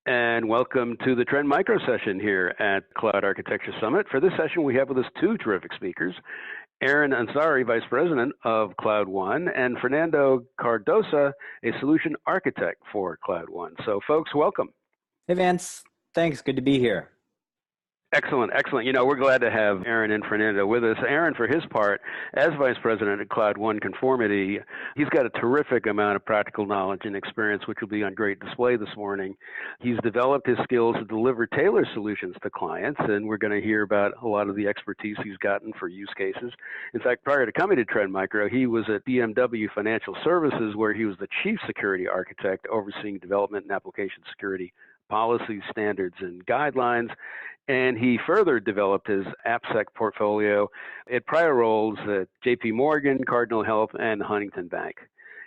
And welcome to the Trend Micro session here at Cloud Architecture Summit. For this session, we have with us two terrific speakers, Aaron Ansari, Vice President of Cloud One, and Fernando Cardosa, a Solution Architect for Cloud One. So folks, welcome. Hey Vance, thanks, good to be here. Excellent, excellent. We're glad to have Aaron and Fernando with us. Aaron, for his part, as Vice President at Cloud One Conformity, he's got a terrific amount of practical knowledge and experience, which will be on great display this morning. He's developed his skills to deliver tailored solutions to clients, and we're going to hear about a lot of the expertise he's gotten for use cases. In fact, prior to coming to Trend Micro, he was at BMW Financial Services, where he was the Chief Security Architect, overseeing development and application security policies, standards, and guidelines. And he further developed his AppSec portfolio at prior roles at JP Morgan, Cardinal Health, and Huntington Bank.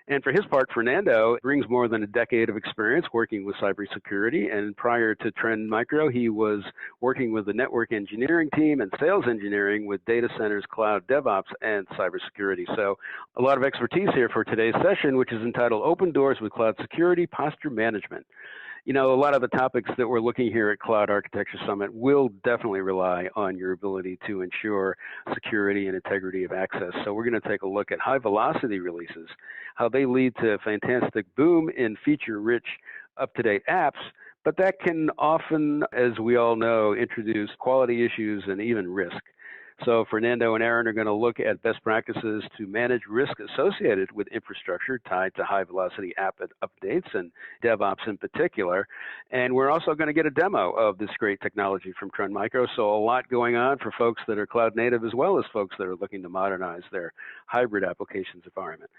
And for his part, Fernando brings more than a decade of experience working with cybersecurity. And prior to Trend Micro, he was working with the network engineering team and sales engineering with data centers, cloud DevOps, and cybersecurity. So a lot of expertise here for today's session, which is entitled Open Doors with Cloud Security Posture Management. A lot of the topics that we're looking here at Cloud Architecture Summit will definitely rely on your ability to ensure security and integrity of access. So we're going to take a look at high velocity releases, how they lead to a fantastic boom in feature-rich, up-to-date apps, but that can often, as we all know, introduce quality issues and even risk. So Fernando and Aaron are going to look at best practices to manage risk associated with infrastructure tied to high-velocity app updates and DevOps in particular. And we're also going to get a demo of this great technology from Trend Micro. So a lot going on for folks that are cloud native as well as folks that are looking to modernize their hybrid applications environment.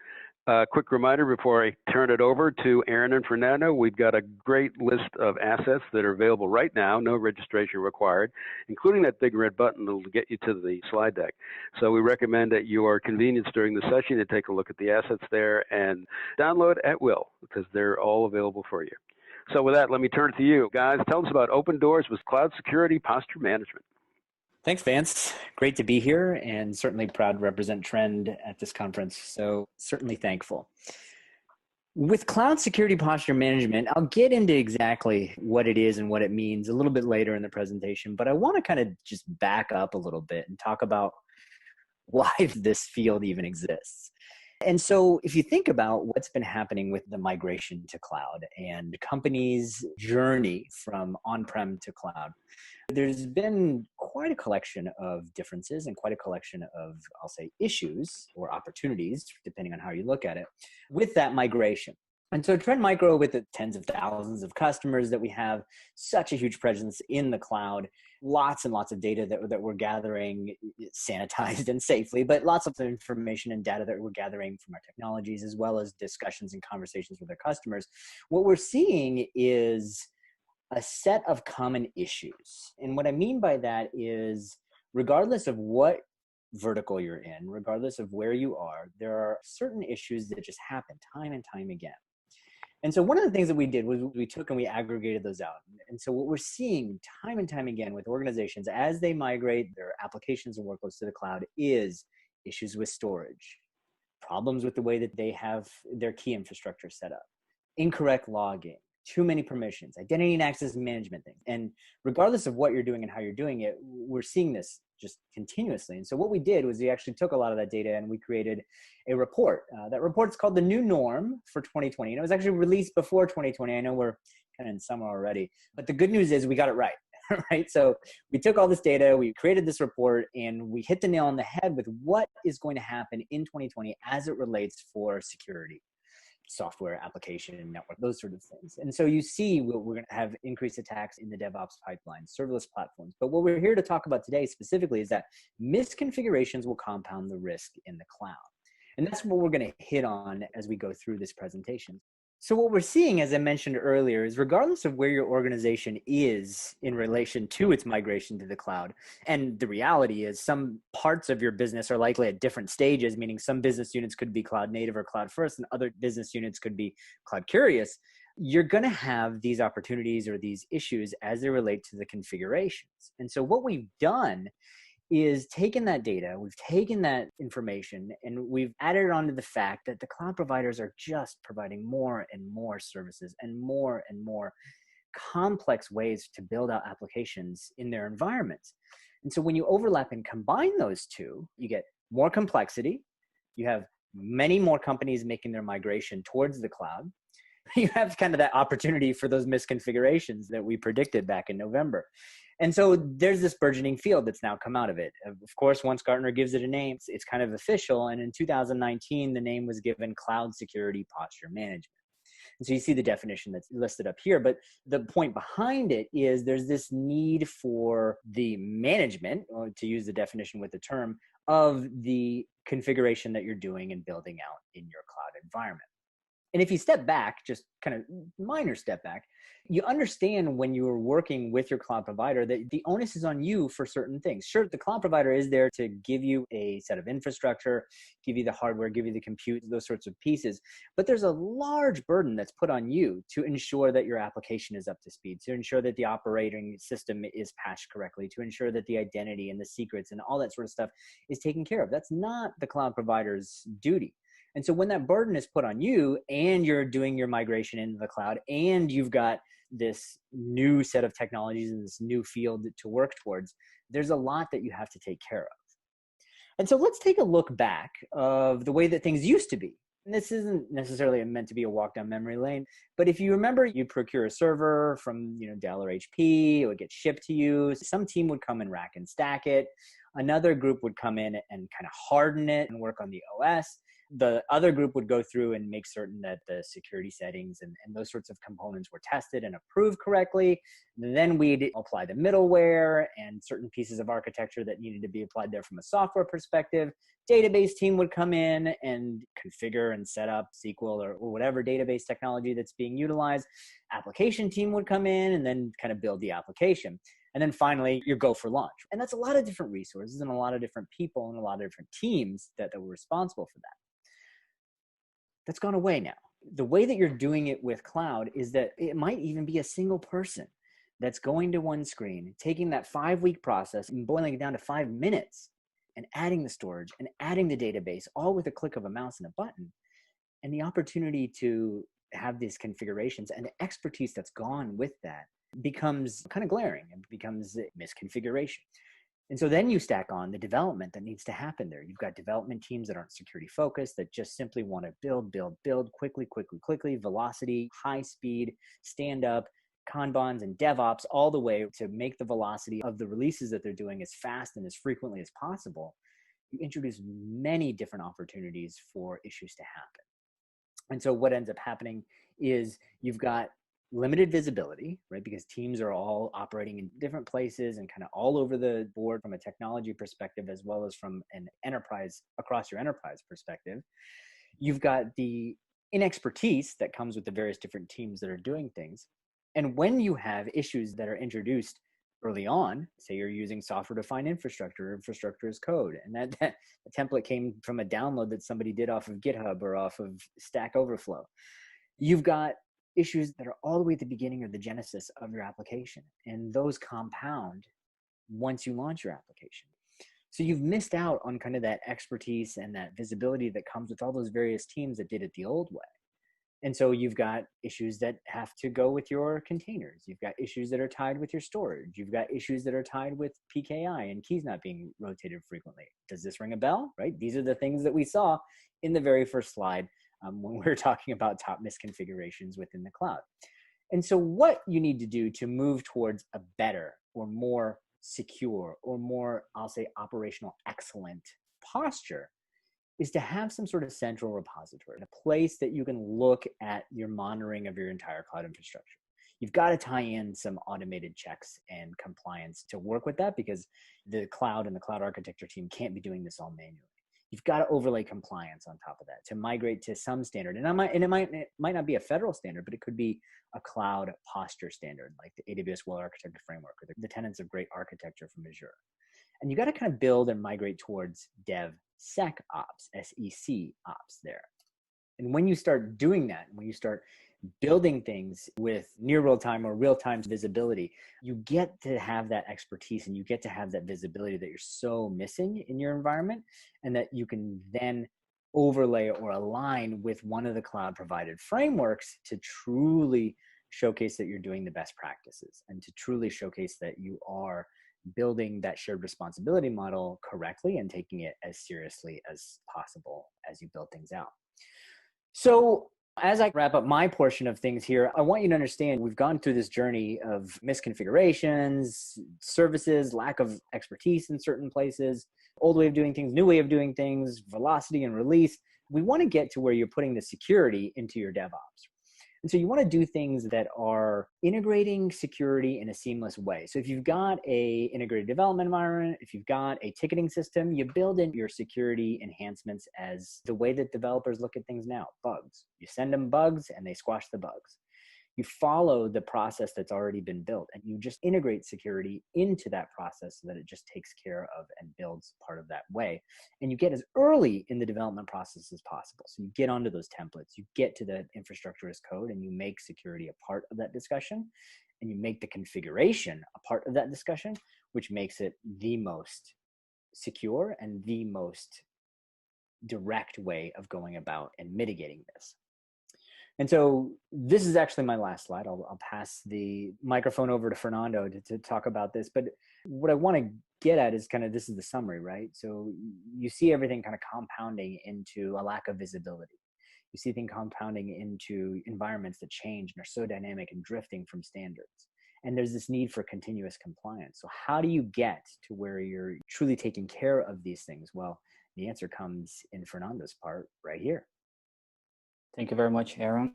Quick reminder before I turn it over to Aaron and Fernando, we've got a great list of assets that are available right now, no registration required, including that big red button that will get you to the slide deck. So we recommend at your convenience during the session to take a look at the assets there and download at will, because they're all available for you. So with that, let me turn it to you. Guys, tell us about Open Doors with Cloud Security Posture Management. Thanks, Vance. Great to be here and certainly proud to represent Trend at this conference. So certainly thankful. With Cloud Security Posture Management, I'll get into exactly what it is and what it means a little bit later in the presentation, but I want to kind of just back up a little bit and talk about why this field even exists. And so if you think about what's been happening with the migration to cloud and companies' journey from on-prem to cloud, there's been quite a collection of differences and quite a collection of, I'll say, issues or opportunities, depending on how you look at it, with that migration. And so Trend Micro, with the tens of thousands of customers that we have, such a huge presence in the cloud, lots and lots of data that we're gathering, sanitized and safely, but lots of information and data that we're gathering from our technologies, as well as discussions and conversations with our customers. What we're seeing is a set of common issues. And what I mean by that is, regardless of what vertical you're in, regardless of where you are, there are certain issues that just happen time and time again. And so one of the things that we did was we took and we aggregated those out. And so what we're seeing time and time again with organizations as they migrate their applications and workloads to the cloud is issues with storage, problems with the way that they have their key infrastructure set up, incorrect logging, too many permissions, identity and access management things. And regardless of what you're doing and how you're doing it, we're seeing this just continuously. And so what we did was we actually took a lot of that data and we created a report. That report's called The New Norm for 2020. And it was actually released before 2020. I know we're kind of in summer already, but the good news is we got it right, right? So we took all this data, we created this report, and we hit the nail on the head with what is going to happen in 2020 as it relates for security, software, application, network, those sort of things. And so you see we're going to have increased attacks in the DevOps pipeline, serverless platforms. But what we're here to talk about today specifically is that misconfigurations will compound the risk in the cloud. And that's what we're going to hit on as we go through this presentation. So what we're seeing, as I mentioned earlier, is regardless of where your organization is in relation to its migration to the cloud, and the reality is some parts of your business are likely at different stages, meaning some business units could be cloud native or cloud first, and other business units could be cloud curious, you're going to have these opportunities or these issues as they relate to the configurations. And so what we've done is taken that data, we've taken that information, and we've added it onto the fact that the cloud providers are just providing more and more services and more complex ways to build out applications in their environments. And so when you overlap and combine those two, you get more complexity. You have many more companies making their migration towards the cloud. You have kind of that opportunity for those misconfigurations that we predicted back in November. And so there's this burgeoning field that's now come out of it. Of course, once Gartner gives it a name, it's kind of official. And in 2019, the name was given Cloud Security Posture Management. And so you see the definition that's listed up here. But the point behind it is there's this need for the management, or to use the definition with the term, of the configuration that you're doing and building out in your cloud environment. And if you step back, just kind of minor step back, you understand when you're working with your cloud provider that the onus is on you for certain things. Sure, the cloud provider is there to give you a set of infrastructure, give you the hardware, give you the compute, those sorts of pieces. But there's a large burden that's put on you to ensure that your application is up to speed, to ensure that the operating system is patched correctly, to ensure that the identity and the secrets and all that sort of stuff is taken care of. That's not the cloud provider's duty. And so when that burden is put on you and you're doing your migration into the cloud and you've got this new set of technologies and this new field to work towards, there's a lot that you have to take care of. And so let's take a look back of the way that things used to be. And this isn't necessarily meant to be a walk down memory lane, but if you remember, you procure a server from Dell or HP, it would get shipped to you. Some team would come and rack and stack it. Another group would come in and kind of harden it and work on the OS. The other group would go through and make certain that the security settings and those sorts of components were tested and approved correctly. Then we'd apply the middleware and certain pieces of architecture that needed to be applied there from a software perspective. Database team would come in and configure and set up SQL or whatever database technology that's being utilized. Application team would come in and then kind of build the application. And then finally, you go for launch. And that's a lot of different resources and a lot of different people and a lot of different teams that were responsible for that. That's gone away now. The way that you're doing it with cloud is that it might even be a single person that's going to one screen, taking that 5-week process and boiling it down to 5 minutes and adding the storage and adding the database, all with a click of a mouse and a button. And the opportunity to have these configurations and the expertise that's gone with that becomes kind of glaring and becomes misconfiguration. And so then you stack on the development that needs to happen there. You've got development teams that aren't security focused, that just simply want to build quickly, velocity, high speed, stand up, Kanbans and DevOps, all the way to make the velocity of the releases that they're doing as fast and as frequently as possible. You introduce many different opportunities for issues to happen. And so what ends up happening is you've got limited visibility, right? Because teams are all operating in different places and kind of all over the board from a technology perspective, as well as from an enterprise, across your enterprise perspective. You've got the inexpertise that comes with the various different teams that are doing things. And when you have issues that are introduced early on, say you're using software-defined infrastructure as code, and that the template came from a download that somebody did off of GitHub or off of Stack Overflow. You've got issues that are all the way at the beginning or the genesis of your application. And those compound once you launch your application. So you've missed out on kind of that expertise and that visibility that comes with all those various teams that did it the old way. And so you've got issues that have to go with your containers. You've got issues that are tied with your storage. You've got issues that are tied with PKI and keys not being rotated frequently. Does this ring a bell, right? These are the things that we saw in the very first slide when we were talking about top misconfigurations within the cloud. And so what you need to do to move towards a better or more secure or more, I'll say, operational excellent posture is to have some sort of central repository, a place that you can look at your monitoring of your entire cloud infrastructure. You've got to tie in some automated checks and compliance to work with that, because the cloud and the cloud architecture team can't be doing this all manually. You've got to overlay compliance on top of that to migrate to some standard. And it might not be a federal standard, but it could be a cloud posture standard, like the AWS Well-Architected Framework or the tenets of great architecture from Azure. And you got to kind of build and migrate towards DevSecOps, SEC ops there. And when you start doing that, when you start building things with near real-time or real-time visibility, you get to have that expertise and you get to have that visibility that you're so missing in your environment, and that you can then overlay or align with one of the cloud provided frameworks to truly showcase that you're doing the best practices and to truly showcase that you are building that shared responsibility model correctly and taking it as seriously as possible as you build things out. So as I wrap up my portion of things here, I want you to understand we've gone through this journey of misconfigurations, services, lack of expertise in certain places, old way of doing things, new way of doing things, velocity and release. We want to get to where you're putting the security into your DevOps. And so you want to do things that are integrating security in a seamless way. So if you've got a integrated development environment, if you've got a ticketing system, you build in your security enhancements as the way that developers look at things now, bugs. You send them bugs and they squash the bugs. You follow the process that's already been built and you just integrate security into that process so that it just takes care of and builds part of that way. And you get as early in the development process as possible. So you get onto those templates, you get to the infrastructure as code, and you make security a part of that discussion, and you make the configuration a part of that discussion, which makes it the most secure and the most direct way of going about and mitigating this. And so this is actually my last slide. I'll pass the microphone over to Fernando to talk about this. But what I want to get at is kind of, this is the summary, right? So you see everything kind of compounding into a lack of visibility. You see things compounding into environments that change and are so dynamic and drifting from standards. And there's this need for continuous compliance. So how do you get to where you're truly taking care of these things? Well, the answer comes in Fernando's part right here. Thank you very much, Aaron.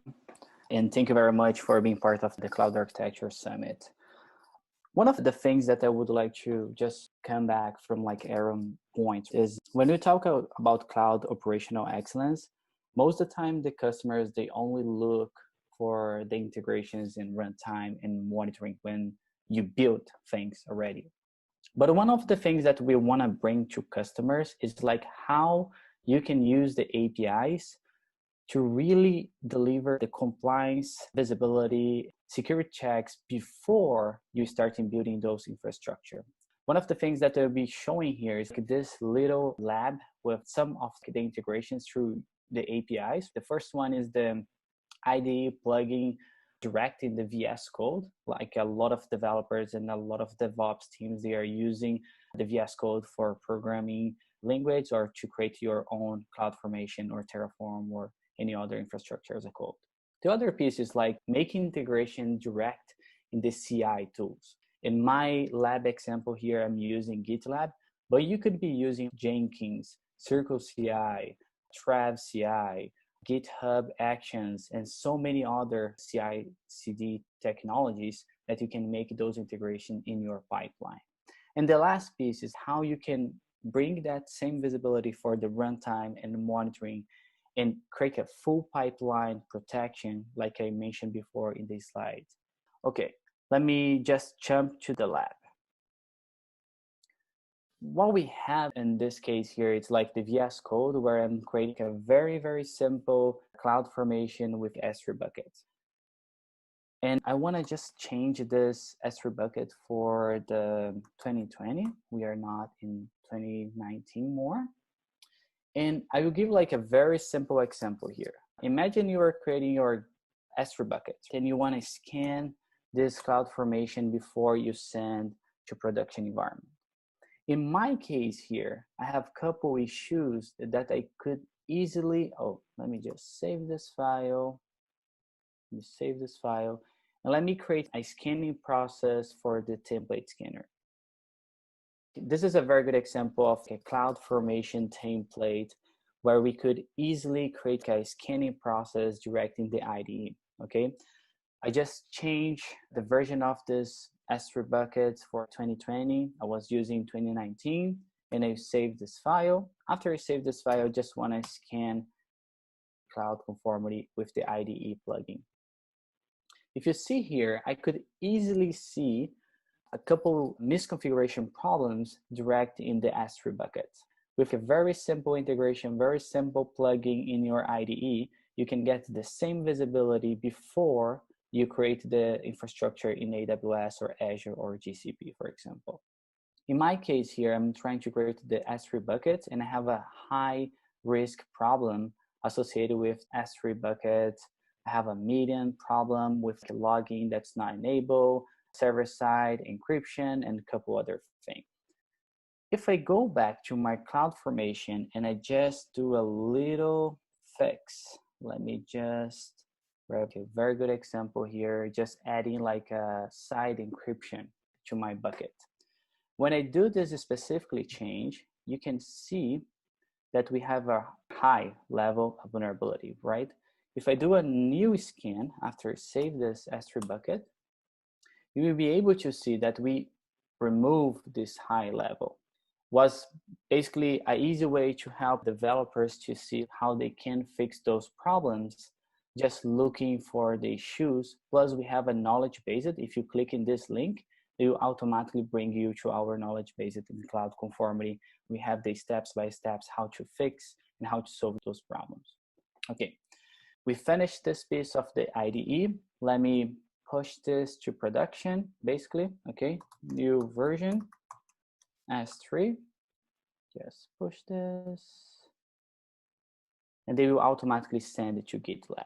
And thank you very much for being part of the Cloud Architecture Summit. One of the things that I would like to just come back from like Aaron's point is when we talk about cloud operational excellence, most of the time the customers, they only look for the integrations in runtime and monitoring when you build things already. But one of the things that we want to bring to customers is like how you can use the APIs to really deliver the compliance, visibility, security checks before you start in building those infrastructure. One of the things that I'll be showing here is this little lab with some of the integrations through the APIs. The first one is the IDE plugin direct in the VS Code. Like a lot of developers and a lot of DevOps teams, they are using the VS Code for programming language or to create your own CloudFormation or Terraform or any other infrastructure as a code. The other piece is like making integration direct in the CI tools. In my lab example here, I'm using GitLab, but you could be using Jenkins, Circle CI, Trav CI, GitHub Actions, and so many other CI/CD technologies that you can make those integration in your pipeline. And the last piece is how you can bring that same visibility for the runtime and monitoring and create a full pipeline protection, like I mentioned before in this slide. Okay, let me just jump to the lab. What we have in this case here, it's like the VS Code where I'm creating a very, very simple CloudFormation with S3 buckets. And I want to just change this S3 bucket for the 2020. We are not in 2019 more. And I will give like a very simple example here. Imagine you are creating your S3 bucket and you want to scan this CloudFormation before you send to production environment. In my case here, I have a couple issues that I could easily, let me just save this file. Let me save this file. And let me create a scanning process for the template scanner. This is a very good example of a CloudFormation template where we could easily create a scanning process direct in the IDE, okay? I just changed the version of this S3 bucket for 2020. I was using 2019 and I saved this file. After I save this file, I just want to scan cloud conformity with the IDE plugin. If you see here, I could easily see a couple misconfiguration problems direct in the S3 bucket. With a very simple integration, very simple plugin in your IDE, you can get the same visibility before you create the infrastructure in AWS or Azure or GCP, for example. In my case here, I'm trying to create the S3 bucket and I have a high risk problem associated with S3 bucket I have a median problem with logging that's not enabled, server-side encryption, and a couple other things. If I go back to my CloudFormation and I just do a little fix, let me just grab a very good example here, just adding like a side encryption to my bucket. When I do this specifically change, you can see that we have a high level of vulnerability, right? If I do a new scan after I save this S3 bucket, you will be able to see that we remove this high level. Was basically an easy way to help developers to see how they can fix those problems, just looking for the issues. Plus we have a knowledge base. If you click in this link, it will automatically bring you to our knowledge base in cloud conformity. We have the steps by steps how to fix and how to solve those problems. Okay, we finished this piece of the IDE. Let me push this to production, basically. Okay, new version, S3. Just push this. And they will automatically send it to GitLab.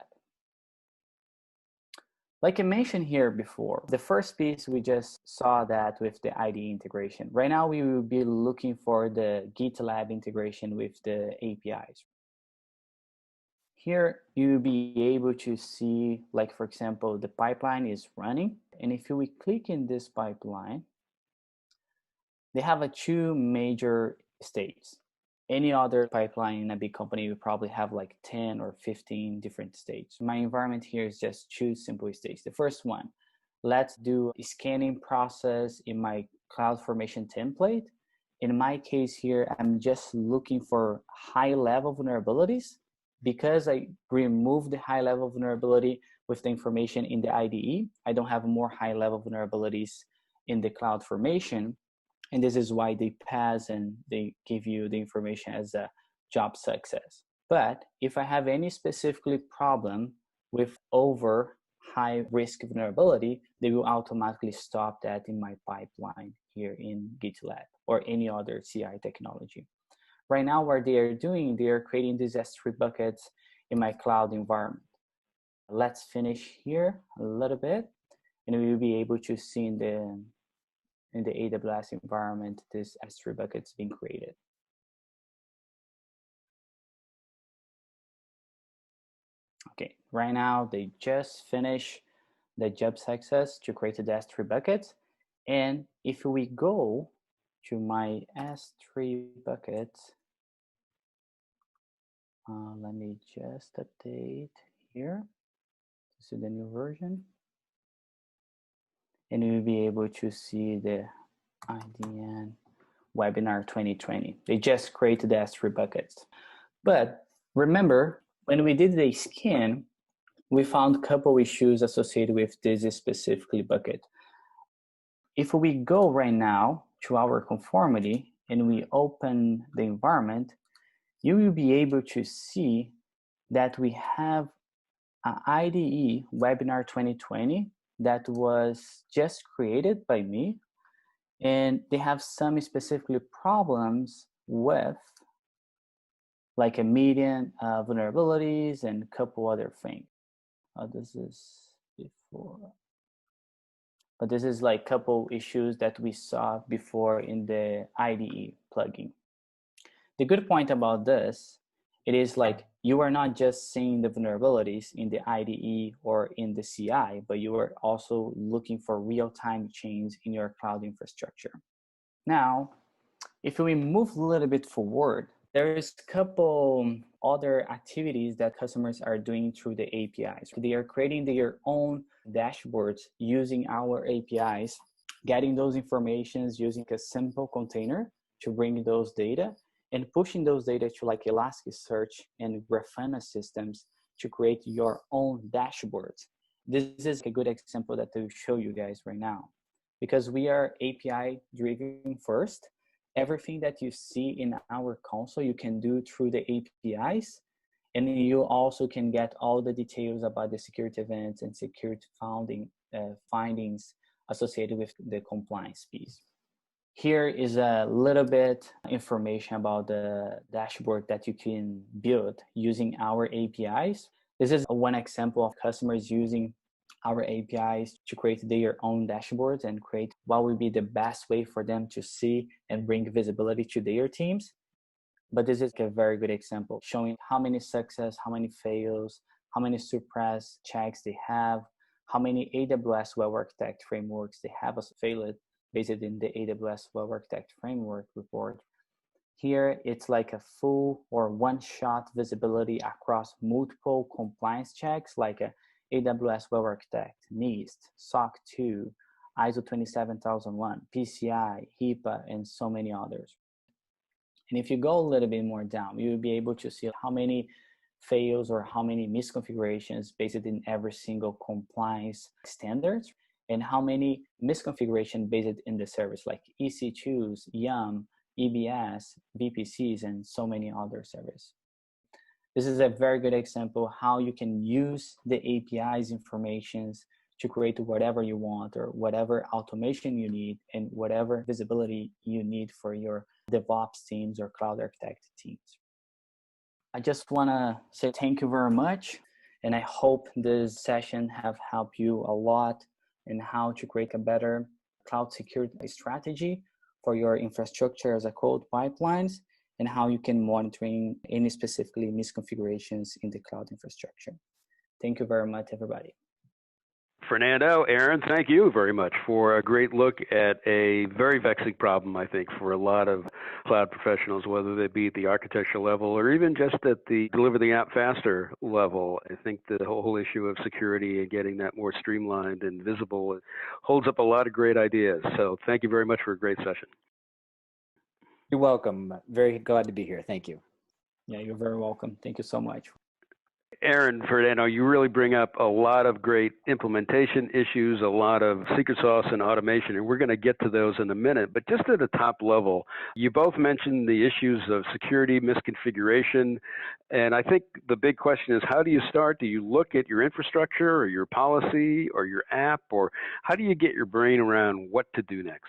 Like I mentioned here before, the first piece we just saw that with the IDE integration. Right now we will be looking for the GitLab integration with the APIs. Here you will be able to see, like for example, the pipeline is running. And if we click in this pipeline, they have two major stages. Any other pipeline in a big company will probably have like 10 or 15 different stages. My environment here is just two simple stages. The first one, let's do a scanning process in my CloudFormation template. In my case here, I'm just looking for high-level vulnerabilities. Because I removed the high-level vulnerability with the information in the IDE, I don't have more high-level vulnerabilities in the CloudFormation. And this is why they pass and they give you the information as a job success. But if I have any specifically problem with over high risk vulnerability, they will automatically stop that in my pipeline here in GitLab or any other CI technology. Right now, what they are doing, they are creating these S3 buckets in my cloud environment. Let's finish here a little bit, and we will be able to see in the AWS environment, this S3 buckets being created. Okay, right now they just finished the job success to create the S3 bucket. And if we go to my S3 bucket, let me just update here to see the new version. And we'll be able to see the IDN webinar 2020. They just created the S3 buckets. But remember, when we did the scan, we found a couple issues associated with this specifically bucket. If we go right now to our conformity and we open the environment, you will be able to see that we have an IDE webinar 2020 that was just created by me, and they have some specifically problems with like a median vulnerabilities and a couple other things. This is before, but this is like a couple issues that we saw before in the IDE plugin. The good point about this, it is like you are not just seeing the vulnerabilities in the IDE or in the CI, but you are also looking for real-time change in your cloud infrastructure. Now, if we move a little bit forward, there's a couple other activities that customers are doing through the APIs. They are creating their own dashboards using our APIs, getting those informations using a simple container to bring those data, and pushing those data to like Elasticsearch and Grafana systems to create your own dashboards. This is a good example that I will show you guys right now. Because we are API driven first, everything that you see in our console, you can do through the APIs. And you also can get all the details about the security events and security findings associated with the compliance piece. Here is a little bit information about the dashboard that you can build using our APIs. This is one example of customers using our APIs to create their own dashboards and create what would be the best way for them to see and bring visibility to their teams. But this is a very good example showing how many success, how many fails, how many suppress checks they have, how many AWS Web Architect frameworks they have failed based in the AWS Web Architect framework report. Here, it's like a full or one-shot visibility across multiple compliance checks like a AWS Web Architect, NIST, SOC 2, ISO 27001, PCI, HIPAA, and so many others. And if you go a little bit more down, you'll be able to see how many fails or how many misconfigurations based in every single compliance standards, and how many misconfiguration based in the service like EC2s, YAM, EBS, VPCs, and so many other services. This is a very good example how you can use the API's informations to create whatever you want or whatever automation you need and whatever visibility you need for your DevOps teams or cloud architect teams. I just want to say thank you very much, and I hope this session have helped you a lot in how to create a better cloud security strategy for your infrastructure as a code pipelines and how you can monitoring any specifically misconfigurations in the cloud infrastructure. Thank you very much, everybody. Fernando, Aaron, thank you very much for a great look at a very vexing problem, I think, for a lot of cloud professionals, whether they be at the architecture level or even just at the deliver the app faster level. I think the whole issue of security and getting that more streamlined and visible holds up a lot of great ideas. So thank you very much for a great session. You're welcome. Very glad to be here. Thank you. Yeah, you're very welcome. Thank you so much. Aaron, Fernando, you really bring up a lot of great implementation issues, a lot of secret sauce and automation, and we're going to get to those in a minute. But just at a top level, you both mentioned the issues of security, misconfiguration, and I think the big question is, how do you start? Do you look at your infrastructure or your policy or your app, or how do you get your brain around what to do next?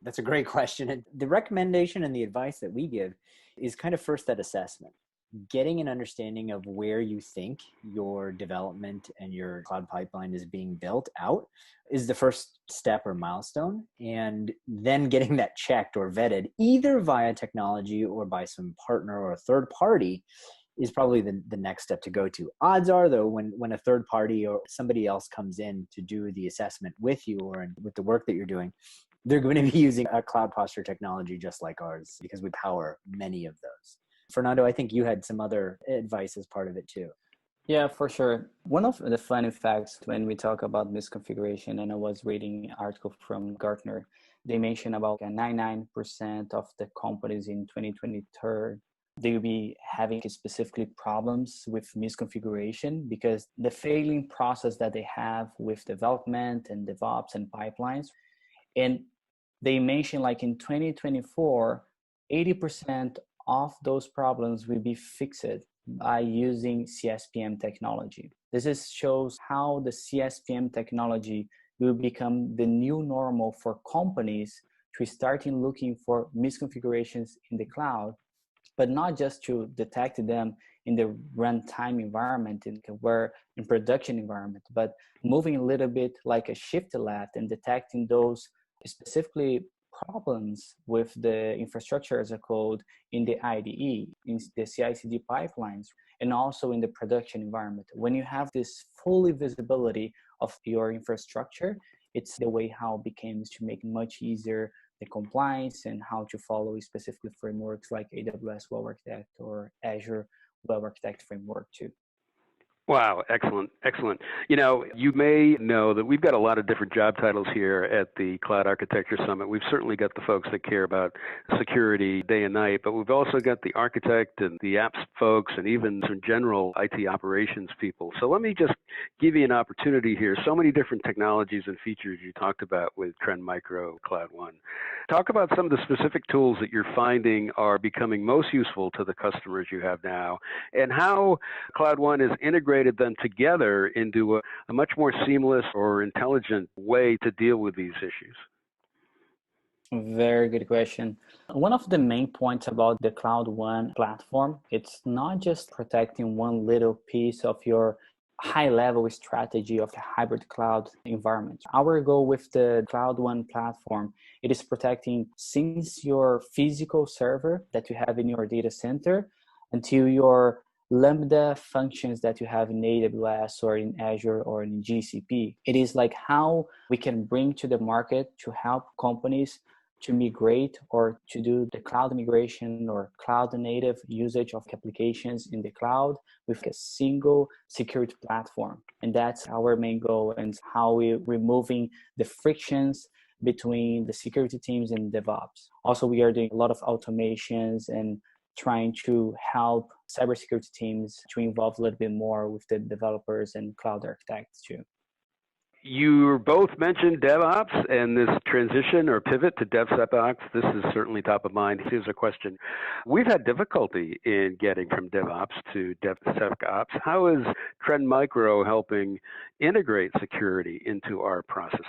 That's a great question. And the recommendation and the advice that we give is kind of first that assessment. Getting an understanding of where you think your development and your cloud pipeline is being built out is the first step or milestone. And then getting that checked or vetted either via technology or by some partner or a third party is probably the next step to go to. Odds are, though, when a third party or somebody else comes in to do the assessment with you or with the work that you're doing, they're going to be using a cloud posture technology just like ours because we power many of those. Fernando, I think you had some other advice as part of it too. Yeah, for sure. One of the funny facts when we talk about misconfiguration, and I was reading an article from Gartner, they mentioned about 99% of the companies in 2023, they will be having specifically problems with misconfiguration because the failing process that they have with development and DevOps and pipelines. And they mentioned like in 2024, 80% of those problems will be fixed by using CSPM technology. This shows how the CSPM technology will become the new normal for companies to start looking for misconfigurations in the cloud, but not just to detect them in the runtime environment, in production environment, but moving a little bit like a shift left and detecting those specifically problems with the infrastructure as a code in the IDE, in the CI/CD pipelines, and also in the production environment. When you have this fully visibility of your infrastructure, it's the way how it becomes to make much easier the compliance and how to follow specific frameworks like AWS Web Architect or Azure Web Architect framework too. Wow, excellent, excellent. You know, you may know that we've got a lot of different job titles here at the Cloud Architecture Summit. We've certainly got the folks that care about security day and night, but we've also got the architect and the apps folks and even some general IT operations people. So let me just give you an opportunity here. So many different technologies and features you talked about with Trend Micro, Cloud One. Talk about some of the specific tools that you're finding are becoming most useful to the customers you have now, and how Cloud One is integrated them together into a much more seamless or intelligent way to deal with these issues. Very good question. One of the main points about the Cloud One platform, it's not just protecting one little piece of your high level strategy of the hybrid cloud environment. Our goal with the Cloud One platform, it is protecting since your physical server that you have in your data center until your Lambda functions that you have in AWS or in Azure or in GCP. It is like how we can bring to the market to help companies to migrate or to do the cloud migration or cloud native usage of applications in the cloud with a single security platform. And that's our main goal, and how we're removing the frictions between the security teams and DevOps. Also, we are doing a lot of automations and trying to help cybersecurity teams to involve a little bit more with the developers and cloud architects too. You both mentioned DevOps and this transition or pivot to DevSecOps. This is certainly top of mind. Here's a question. We've had difficulty in getting from DevOps to DevSecOps. How is Trend Micro helping integrate security into our processes?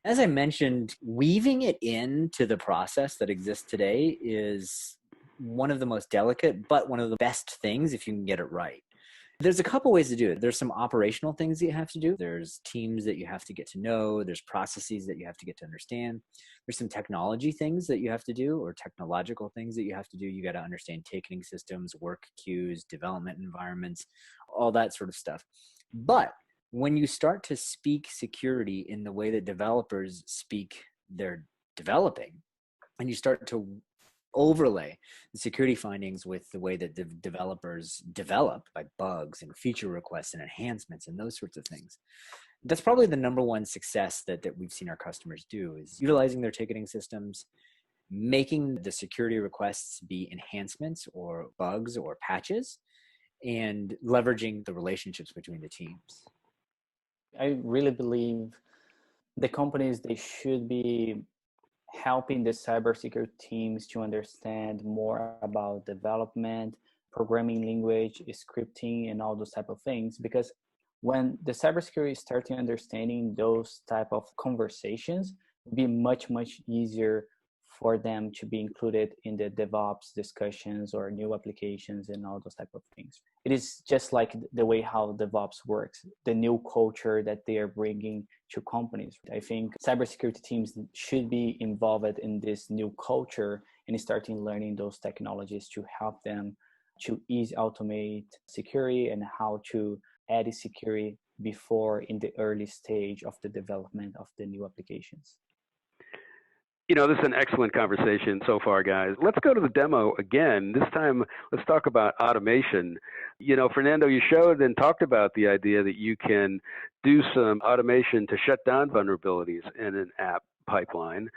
As I mentioned, weaving it into the process that exists today is one of the most delicate, but one of the best things if you can get it right. There's a couple ways to do it. There's some operational things that you have to do. There's teams that you have to get to know. There's processes that you have to get to understand. There's some technology things that you have to do, or technological things that you have to do. You got to understand ticketing systems, work queues, development environments, all that sort of stuff. But when you start to speak security in the way that developers speak their developing, and you start to overlay the security findings with the way that the developers develop by bugs and feature requests and enhancements and those sorts of things, that's probably the number one success that we've seen our customers do, is utilizing their ticketing systems, making the security requests be enhancements or bugs or patches, and leveraging the relationships between the teams. I really believe the companies, they should be helping the cybersecurity teams to understand more about development, programming language, scripting, and all those type of things. Because when the cybersecurity starts understanding those type of conversations, it'll be much, much easier for them to be included in the DevOps discussions or new applications and all those type of things. It is just like the way how DevOps works, the new culture that they are bringing to companies. I think cybersecurity teams should be involved in this new culture and starting learning those technologies to help them to easy automate security and how to add security before in the early stage of the development of the new applications. This is an excellent conversation so far, guys. Let's go to the demo again. This time, let's talk about automation. Fernando, you showed and talked about the idea that you can do some automation to shut down vulnerabilities in an app pipeline.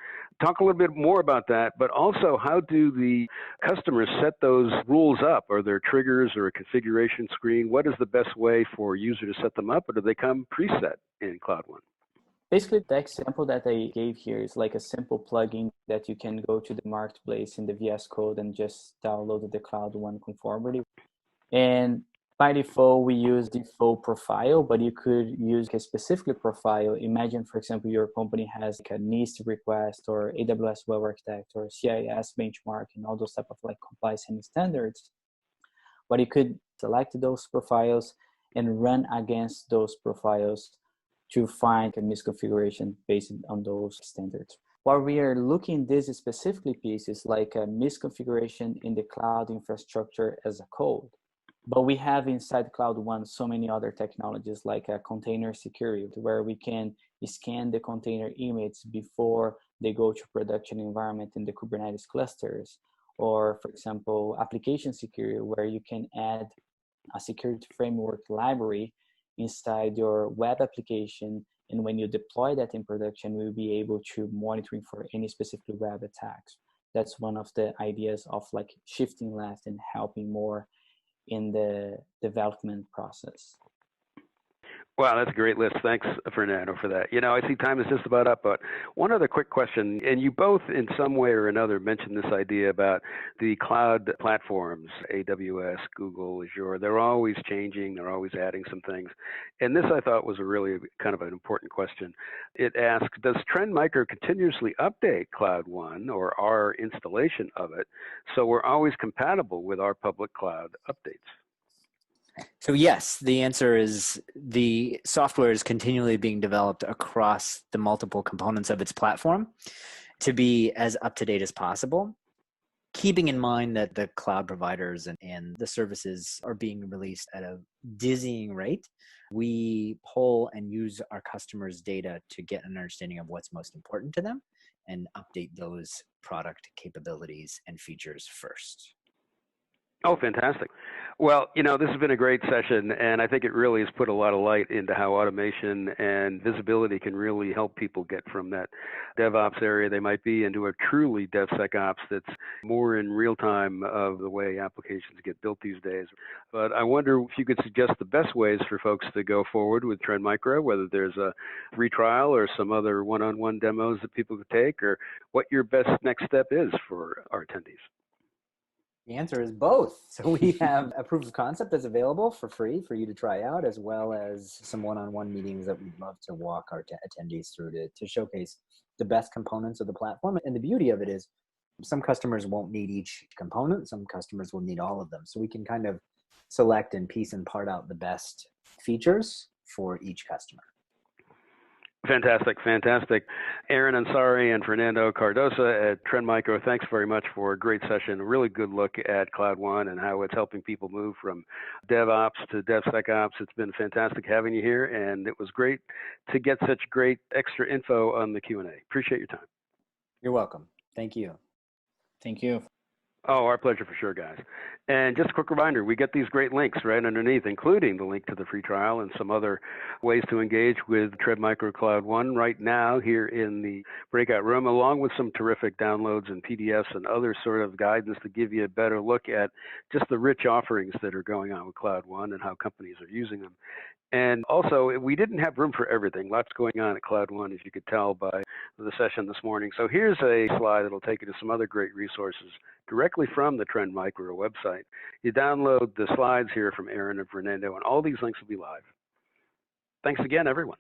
Talk a little bit more about that, but also how do the customers set those rules up? Are there triggers or a configuration screen? What is the best way for a user to set them up, or do they come preset in Cloud One? Basically, the example that I gave here is like a simple plugin that you can go to the marketplace in the VS Code and just download the Cloud One conformity. And by default, we use default profile, but you could use a specific profile. Imagine, for example, your company has like a NIST request or AWS Web Architect or CIS benchmark and all those type of like compliance and standards. But you could select those profiles and run against those profiles to find a misconfiguration based on those standards. What we are looking at this specifically piece is like a misconfiguration in the cloud infrastructure as a code. But we have inside Cloud One so many other technologies like a container security, where we can scan the container image before they go to production environment in the Kubernetes clusters. Or for example, application security, where you can add a security framework library inside your web application, and when you deploy that in production, we'll be able to monitoring for any specific web attacks. That's one of the ideas of like shifting left and helping more in the development process. Wow, that's a great list. Thanks, Fernando, for that. I see time is just about up, but one other quick question, and you both in some way or another mentioned this idea about the cloud platforms, AWS, Google, Azure. They're always changing, they're always adding some things. And this I thought was a really kind of an important question. It asks, does Trend Micro continuously update Cloud One or our installation of it so we're always compatible with our public cloud updates? So yes, the answer is the software is continually being developed across the multiple components of its platform to be as up to date as possible, keeping in mind that the cloud providers and the services are being released at a dizzying rate. We pull and use our customers' data to get an understanding of what's most important to them and update those product capabilities and features first. Oh, fantastic. Well, this has been a great session, and I think it really has put a lot of light into how automation and visibility can really help people get from that DevOps area they might be into a truly DevSecOps that's more in real time of the way applications get built these days. But I wonder if you could suggest the best ways for folks to go forward with Trend Micro, whether there's a free trial or some other one-on-one demos that people could take, or what your best next step is for our attendees. The answer is both. So we have a proof of concept that's available for free for you to try out, as well as some one-on-one meetings that we'd love to walk our attendees through to showcase the best components of the platform. And the beauty of it is some customers won't need each component. Some customers will need all of them. So we can kind of select and piece and part out the best features for each customer. Fantastic, fantastic. Aaron Ansari and Fernando Cardosa at Trend Micro, thanks very much for a great session. A really good look at Cloud One and how it's helping people move from DevOps to DevSecOps. It's been fantastic having you here, and it was great to get such great extra info on the Q&A. Appreciate your time. You're welcome. Thank you. Thank you. Oh, our pleasure for sure, guys. And just a quick reminder, we get these great links right underneath, including the link to the free trial and some other ways to engage with Trend Micro Cloud One right now here in the breakout room, along with some terrific downloads and PDFs and other sort of guidance to give you a better look at just the rich offerings that are going on with Cloud One and how companies are using them. And also, we didn't have room for everything. Lots going on at Cloud One, as you could tell by the session this morning. So here's a slide that'll take you to some other great resources directly from the Trend Micro website. You download the slides here from Aaron and Fernando, and all these links will be live. Thanks again, everyone.